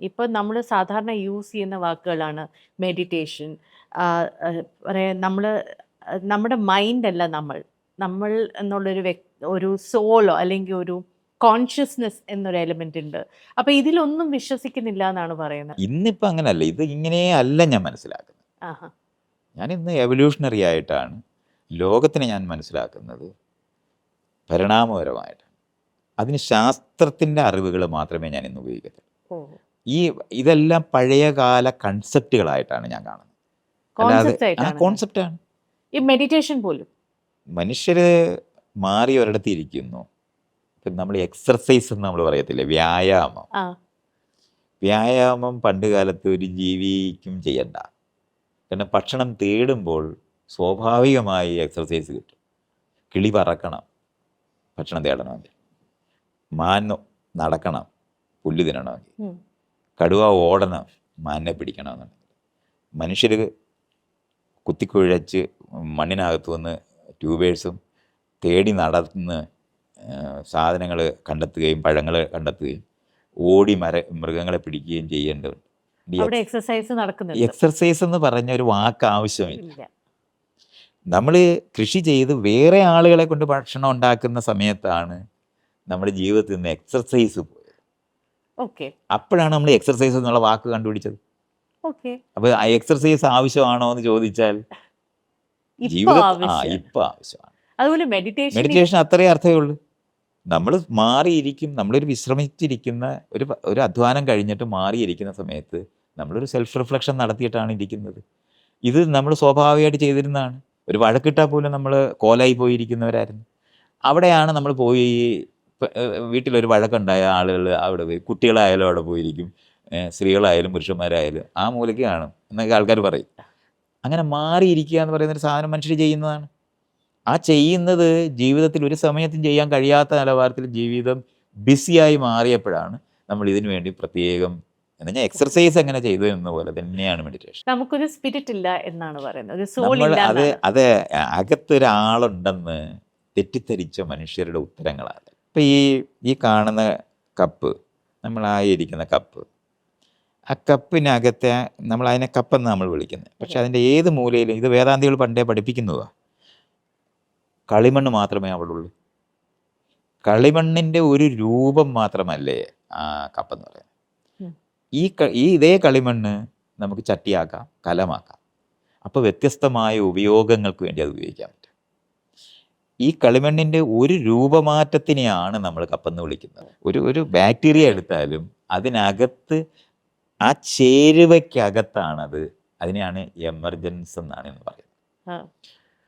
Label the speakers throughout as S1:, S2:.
S1: ഇപ്പൊ നമ്മൾ സാധാരണ യൂസ് ചെയ്യുന്ന വാക്കുകളാണ് മെഡിറ്റേഷൻ. പറയാ നമ്മള് നമ്മുടെ മൈൻഡ് അല്ല നമ്മൾ എന്നുള്ളൊരു ഒരു സോളോ അല്ലെങ്കിൽ ഒരു കോൺഷ്യസ്നെസ് എന്നൊരു എലിമെന്റ് ഉണ്ട്. അപ്പൊ ഇതിലൊന്നും വിശ്വസിക്കുന്നില്ല എന്നാണ് പറയുന്നത്.
S2: ഇന്നിപ്പോൾ അങ്ങനല്ല, ഇത് ഇങ്ങനെ അല്ല ഞാൻ മനസ്സിലാക്കുന്നത്.
S1: ആഹാ.
S2: ഞാൻ ഇന്ന് എവല്യൂഷണറി ആയിട്ടാണ് ലോകത്തിനെ ഞാൻ മനസ്സിലാക്കുന്നത്, പരിണാമപരമായിട്ടാണ്. അതിന് ശാസ്ത്രത്തിൻ്റെ അറിവുകൾ മാത്രമേ ഞാൻ ഇന്ന് ഉപയോഗിക്കത്തുള്ളൂ.
S1: ഓ,
S2: ഇതെല്ലാം പഴയകാല കൺസെപ്റ്റുകളായിട്ടാണ് ഞാൻ കാണുന്നത്. അല്ലാതെ
S1: കോൺസെപ്റ്റ് ആയിട്ടാണ്
S2: കോൺസെപ്റ്റാണ്.
S1: ഈ മെഡിറ്റേഷൻ പോലും.
S2: മനുഷ്യർ മാറി ഒരിടത്ത് ഇരിക്കുന്നു. ഇപ്പം നമ്മൾ എക്സർസൈസ് എന്ന് നമ്മൾ പറയത്തില്ലേ, വ്യായാമം.
S1: ആ,
S2: വ്യായാമം പണ്ട് കാലത്ത് ഒരു ജീവിക്കും ചെയ്യണ്ട. കാരണം ഭക്ഷണം തേടുമ്പോൾ സ്വാഭാവികമായി എക്സർസൈസ് കിട്ടും. കിളി പറക്കണം ഭക്ഷണം തേടണമെങ്കിൽ, മാൻ നടക്കണം പുല്ല് തിന്നണമെങ്കിൽ,
S1: ഉം.
S2: കടുവ ഓടണം മാനിനെ പിടിക്കണമെന്നുണ്ടെങ്കിൽ, മനുഷ്യർ കുത്തിക്കുഴച്ച് മണ്ണിനകത്തു നിന്ന് ട്യൂബേഴ്സും തേടി നടന്ന് സാധനങ്ങൾ കണ്ടെത്തുകയും പഴങ്ങൾ കണ്ടെത്തുകയും ഓടി മൃഗങ്ങളെ പിടിക്കുകയും ചെയ്യേണ്ടതുണ്ട്.
S1: അവിടെ എക്സസൈസ് നടക്കുന്നുണ്ട്.
S2: എക്സർസൈസ് എന്ന് പറഞ്ഞ ഒരു വാക്ക് ആവശ്യമില്ല.
S1: ഇല്ല.
S2: നമ്മൾ കൃഷി ചെയ്ത് വേറെ ആളുകളെ കൊണ്ട് ഭക്ഷണം ഉണ്ടാക്കുന്ന സമയത്താണ് നമ്മുടെ ജീവിതത്തിൽ നിന്ന് എക്സർസൈസ് പോയത്.
S1: ഓക്കെ,
S2: അപ്പോഴാണ് നമ്മൾ എക്സർസൈസ് എന്നുള്ള വാക്ക് കണ്ടുപിടിച്ചത്.
S1: ഓക്കെ.
S2: അപ്പോൾ ആ എക്സർസൈസ് ആവശ്യമാണോ എന്ന് ചോദിച്ചാൽ
S1: ഇപ്പൊ
S2: ജീവിതം
S1: ആവശ്യം.
S2: ഇപ്പം ആവശ്യമാണ്.
S1: അതുപോലെ മെഡിറ്റേഷൻ
S2: മെഡിറ്റേഷൻ അത്രേ അർത്ഥമേ ഉള്ളൂ. നമ്മൾ മാറിയിരിക്കും, നമ്മളൊരു വിശ്രമിച്ചിരിക്കുന്ന ഒരു അധ്വാനം കഴിഞ്ഞിട്ട് മാറിയിരിക്കുന്ന സമയത്ത് നമ്മളൊരു സെൽഫ് റിഫ്ലക്ഷൻ നടത്തിയിട്ടാണ് ഇരിക്കുന്നത്. ഇത് നമ്മൾ സ്വാഭാവികമായിട്ട് ചെയ്തിരുന്നതാണ്. ഒരു വഴക്കിട്ടാൽ പോലും നമ്മൾ കോലായി പോയിരിക്കുന്നവരായിരുന്നു. അവിടെയാണ് നമ്മൾ പോയി വീട്ടിലൊരു വഴക്കുണ്ടായ ആളുകൾ അവിടെ പോയി, കുട്ടികളായാലും അവിടെ പോയിരിക്കും, സ്ത്രീകളായാലും പുരുഷന്മാരായാലും ആ മൂലയ്ക്ക് കാണും എന്നൊക്കെ ആൾക്കാർ പറയും. അങ്ങനെ മാറിയിരിക്കുക എന്ന് പറയുന്നൊരു സാധനം മനുഷ്യർ ചെയ്യുന്നതാണ്. ആ ചെയ്യുന്നത് ജീവിതത്തിൽ ഒരു സമയത്തും ചെയ്യാൻ കഴിയാത്ത നിലവാരത്തിൽ ജീവിതം ബിസിയായി മാറിയപ്പോഴാണ് നമ്മൾ ഇതിനു വേണ്ടി പ്രത്യേകം എന്നാൽ എക്സർസൈസ് എങ്ങനെ ചെയ്തു എന്ന പോലെ തന്നെയാണ് മെഡിറ്റേഷൻ.
S1: നമുക്കൊരു സ്പിരിറ്റ് ഇല്ല എന്നാണ് പറയുന്നത്, ഒരു സോൾ ഇല്ല
S2: അത്
S1: എന്നാണ്.
S2: അത് അകത്തൊരാളുണ്ടെന്ന് തെറ്റിദ്ധരിച്ച മനുഷ്യരുടെ ഉത്തരങ്ങളാണ്. ഇപ്പം ഈ കാണുന്ന കപ്പ്, നമ്മളായിരിക്കുന്ന കപ്പ്, ആ കപ്പിനകത്തെ നമ്മൾ അതിനെ കപ്പെന്ന് നമ്മൾ വിളിക്കുന്നത്. പക്ഷെ അതിൻ്റെ ഏത് മൂലയിലും ഇത് വേദാന്തികൾ പണ്ടേ പഠിപ്പിക്കുന്നതാണ്. കളിമണ്ണ് മാത്രമേ അവിടെ ഉള്ളൂ. കളിമണ്ണിൻ്റെ ഒരു രൂപം മാത്രമല്ലേ ആ കപ്പെന്ന് പറയുന്നത്. ഇതേ കളിമണ്ണ് നമുക്ക് ചട്ടിയാക്കാം, കലമാക്കാം. അപ്പോൾ വ്യത്യസ്തമായ ഉപയോഗങ്ങൾക്ക് വേണ്ടി അത് ഉപയോഗിക്കാൻ പറ്റും. ഈ കളിമണ്ണിൻ്റെ ഒരു രൂപമാറ്റത്തിനെയാണ് നമ്മൾ കപ്പെന്ന് വിളിക്കുന്നത്. ഒരു ബാക്ടീരിയ എടുത്താലും അതിനകത്ത് ആ ചേരുവയ്ക്കകത്താണത്. അതിനെയാണ് എമർജൻസ് എന്നാണ് പറയുന്നത്.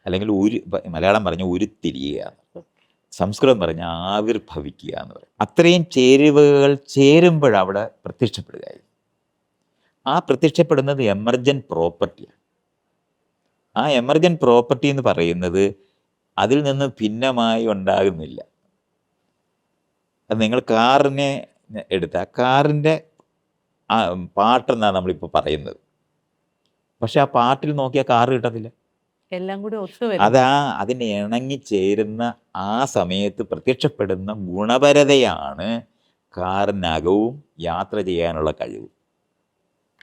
S2: അല്ലെങ്കിൽ മലയാളം പറഞ്ഞ ഉരുത്തിരിയുക, സംസ്കൃതം പറഞ്ഞ ആവിർഭവിക്കുക എന്ന് പറയും. അത്രയും ചേരുവകൾ ചേരുമ്പോഴവിടെ പ്രത്യക്ഷപ്പെടുകയായി. ആ പ്രത്യക്ഷപ്പെടുന്നത് എമർജൻറ്റ് പ്രോപ്പർട്ടിയാണ്. ആ എമർജൻറ്റ് പ്രോപ്പർട്ടി എന്ന് പറയുന്നത് അതിൽ നിന്ന് ഭിന്നമായി ഉണ്ടാകുന്നില്ല. അത് നിങ്ങൾ കാറിനെ എടുത്താൽ കാറിൻ്റെ പാട്ടെന്നാണ് നമ്മളിപ്പോൾ പറയുന്നത്. പക്ഷെ ആ പാട്ടിൽ നോക്കിയാൽ കാറ് കിട്ടത്തില്ല.
S1: എല്ലാം കൂടി
S2: അതിന് ഇണങ്ങിച്ചേരുന്ന ആ സമയത്ത് പ്രത്യക്ഷപ്പെടുന്ന ഗുണപരതയാണ് കാറിനകവും യാത്ര ചെയ്യാനുള്ള കഴിവ്.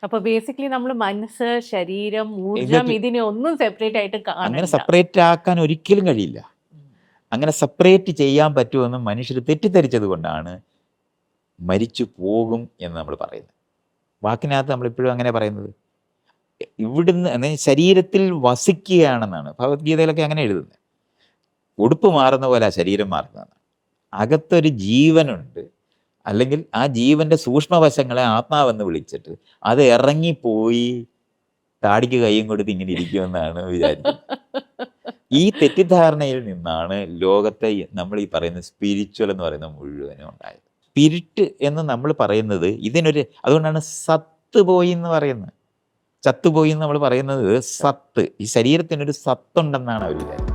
S1: അപ്പൊ ബേസിക്കലി നമ്മൾ മനസ്സ്, ശരീരം, ഊർജം ഇതിനെ ഒന്നും സെപ്പറേറ്റ് ആയിട്ട്
S2: അങ്ങനെ സെപ്പറേറ്റ് ആക്കാൻ ഒരിക്കലും കഴിയില്ല. അങ്ങനെ സെപ്പറേറ്റ് ചെയ്യാൻ പറ്റുമെന്ന് മനുഷ്യർ തെറ്റിദ്ധരിച്ചത് കൊണ്ടാണ് മരിച്ചു പോകും എന്ന് നമ്മൾ പറയുന്നത്. വാക്കിനകത്ത് നമ്മളിപ്പോഴും അങ്ങനെ പറയുന്നത്. ഇവിടുന്ന് ശരീരത്തിൽ വസിക്കുകയാണെന്നാണ് ഭഗവത്ഗീതയിലൊക്കെ അങ്ങനെ എഴുതുന്നത്. ഉടുപ്പ് മാറുന്ന പോലെ ആ ശരീരം മാറുന്നതാണ്. അകത്തൊരു ജീവനുണ്ട്, അല്ലെങ്കിൽ ആ ജീവൻ്റെ സൂക്ഷ്മവശങ്ങളെ ആത്മാവെന്ന് വിളിച്ചിട്ട് അത് ഇറങ്ങിപ്പോയി താടിക്ക് കൈയും കൊടുത്ത് ഇങ്ങനെ ഇരിക്കുമെന്നാണ് വിചാരിക്കുന്നത്. ഈ തെറ്റിദ്ധാരണയിൽ നിന്നാണ് ലോകത്തെ നമ്മൾ ഈ പറയുന്ന സ്പിരിച്വൽ എന്ന് പറയുന്നത് മുഴുവനും ഉണ്ടായത്. സ്പിരിറ്റ് എന്ന് നമ്മൾ പറയുന്നത് അതുകൊണ്ടാണ് സത്ത് പോയി എന്ന് പറയുന്നത്. ചത്തുപോയി എന്ന് നമ്മൾ പറയുന്നത് സത്ത്, ഈ ശരീരത്തിനൊരു സത്തുണ്ടെന്നാണ് അവർ വിചാരിക്കുന്നത്.